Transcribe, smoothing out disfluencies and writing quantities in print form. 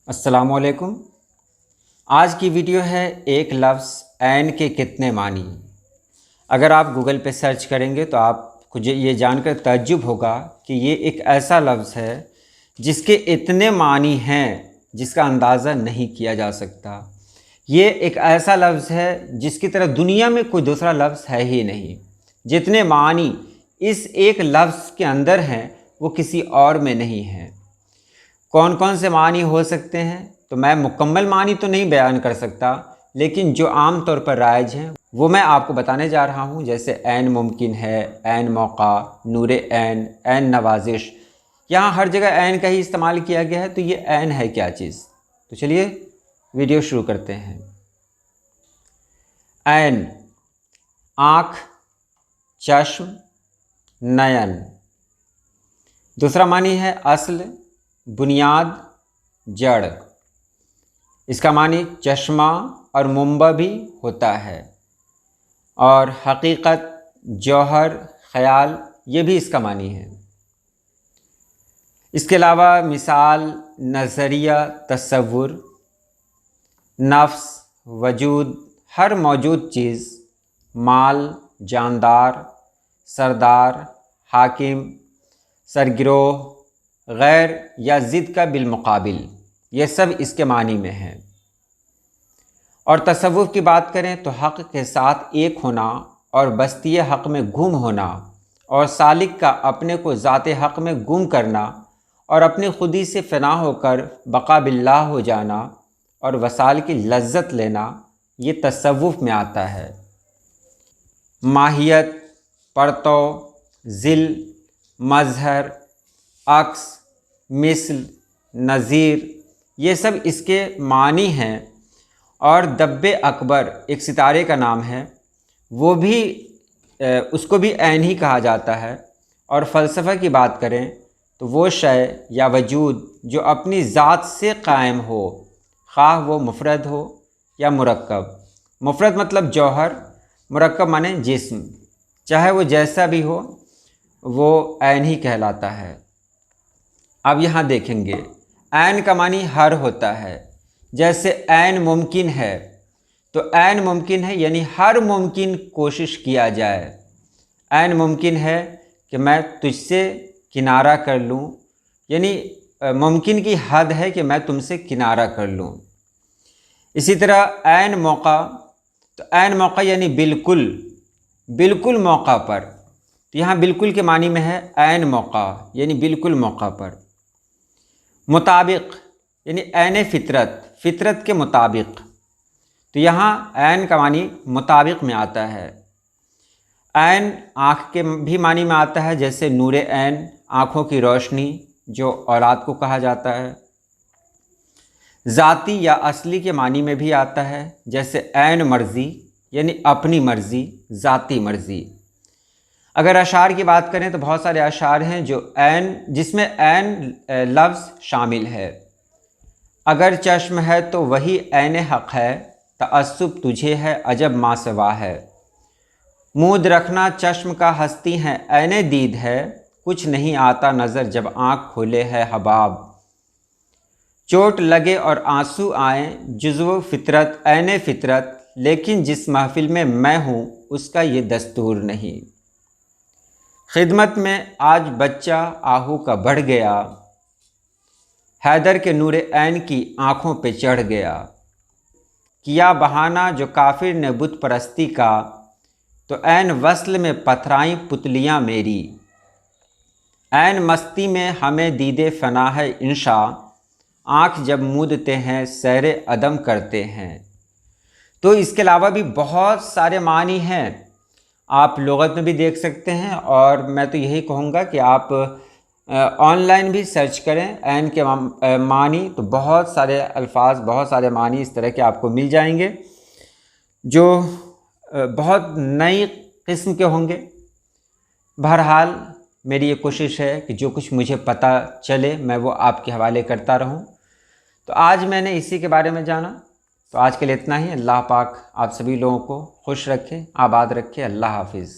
अस्सलामुअलैकुम। आज की वीडियो है एक लफ्ज़ ऐन के कितने मानी। अगर आप गूगल पे सर्च करेंगे तो आपको ये जानकर ताज्जुब होगा कि ये एक ऐसा लफ्ज़ है जिसके इतने मानी हैं जिसका अंदाज़ा नहीं किया जा सकता। ये एक ऐसा लफ्ज़ है जिसकी तरह दुनिया में कोई दूसरा लफ्ज़ है ही नहीं। जितने मानी इस एक लफ्ज़ के अंदर हैं वो किसी और में नहीं हैं। कौन कौन से मानी हो सकते हैं तो मैं मुकम्मल मानी तो नहीं बयान कर सकता, लेकिन जो आम तौर पर राइज हैं वो मैं आपको बताने जा रहा हूँ। जैसे ऐन मुमकिन है, ऐन मौका, नूर ऐन, ऐन नवाजिश। यहाँ हर जगह ऐन का ही इस्तेमाल किया गया है, तो ये ऐन है क्या चीज़। तो चलिए वीडियो शुरू करते हैं। ऐन आँख, चश्म, नयन। दूसरा मानी है अस्ल, बुनियाद, जड़। इसका मानी चश्मा और मुंबा भी होता है। और हकीकत, जौहर, ख़याल, ये भी इसका मानी है। इसके अलावा मिसाल, नज़रिया, तसव्वुर, नफ्स, वजूद, हर मौजूद चीज़, माल, जानदार, सरदार, हाकिम, सरगिरोह, गैर या ज़िद का बिलमुकाबिल, ये सब इसके मानी में हैं। और तसव्वुफ़ की बात करें तो हक़ के साथ एक होना और बस्ती हक़ में गुम होना, और सालिक का अपने को ज़ाते हक़ में गुम करना और अपनी खुदी से फ़ना होकर बका बिल्लाह हो जाना और वसाल की लज्जत लेना, ये तसव्वुफ़ में आता है। माहियत, परतो, ज़िल, मज़हर, अक्स, मिसल, नज़ीर, ये सब इसके मानी हैं। और दब्बे अकबर एक सितारे का नाम है, वो भी उसको भी ऐन ही कहा जाता है। और फ़लसफ़ा की बात करें तो वो शय या वजूद जो अपनी ज़ात से कायम हो, ख़्वाह वो मुफ़रद हो या मुरक्कब। मुफ़रद मतलब जौहर, मुरक्कब माने जिस्म। चाहे वो जैसा भी हो वो ऐन ही कहलाता है। अब यहाँ देखेंगे ऐन का मानी हर होता है। जैसे ऐन मुमकिन है तो ऐन मुमकिन है यानी हर मुमकिन कोशिश किया जाए। ऐन मुमकिन है कि मैं तुझसे किनारा कर लूँ, यानी मुमकिन की हद है कि मैं तुमसे किनारा कर लूँ। इसी तरह ऐन मौका, तो ऐन मौका यानी बिल्कुल, बिल्कुल मौका पर। तो यहाँ बिल्कुल के मानी में है ऐन मौका यानी बिल्कुल मौका पर। मुताबिक यानी ऐन फ़ितरत, फ़ितरत के मुताबिक। तो यहाँ ऐन का मानी मुताबिक में आता है। ऐन आँख के भी मानी में आता है, जैसे नूर ऐन, आँखों की रोशनी जो औलाद को कहा जाता है। ज़ाती या असली के मानी में भी आता है, जैसे ऐन मर्ज़ी यानी अपनी मर्ज़ी, ज़ाती मर्ज़ी। अगर अशार की बात करें तो बहुत सारे अशार हैं जो ऐन, जिसमें ऐन लफ्ज़ शामिल है। अगर चश्म है तो वही ऐन हक़ है, तअस्सुब तुझे है अजब मासवा है। मूद रखना चश्म का हस्ती है, ऐन दीद है, कुछ नहीं आता नज़र जब आँख खोले है हबाब। चोट लगे और आंसू आए जुज़्व फ़ितरत, ऐन फ़ितरत, लेकिन जिस महफ़िल में मैं हूँ उसका ये दस्तूर नहीं। खिदमत में आज बच्चा आहू का बढ़ गया, हैदर के नूर ऐन की आँखों पे चढ़ गया। किया बहाना जो काफिर ने बुत परस्ती का, तो ऐन वस्ल में पथराई पुतलियाँ मेरी। ऐन मस्ती में हमें दीदे फ़ना है इंशा, आँख जब मूदते हैं सैरे अदम करते हैं। तो इसके अलावा भी बहुत सारे मानी हैं, आप लुग़त में भी देख सकते हैं। और मैं तो यही कहूँगा कि आप ऑनलाइन भी सर्च करें ऐन के मानी, तो बहुत सारे अल्फाज, बहुत सारे मानी इस तरह के आपको मिल जाएंगे जो बहुत नई किस्म के होंगे। बहरहाल मेरी ये कोशिश है कि जो कुछ मुझे पता चले मैं वो आपके हवाले करता रहूं। तो आज मैंने इसी के बारे में जाना। तो आज के लिए इतना ही। अल्लाह पाक आप सभी लोगों को खुश रखे, आबाद रखे। अल्लाह हाफिज़।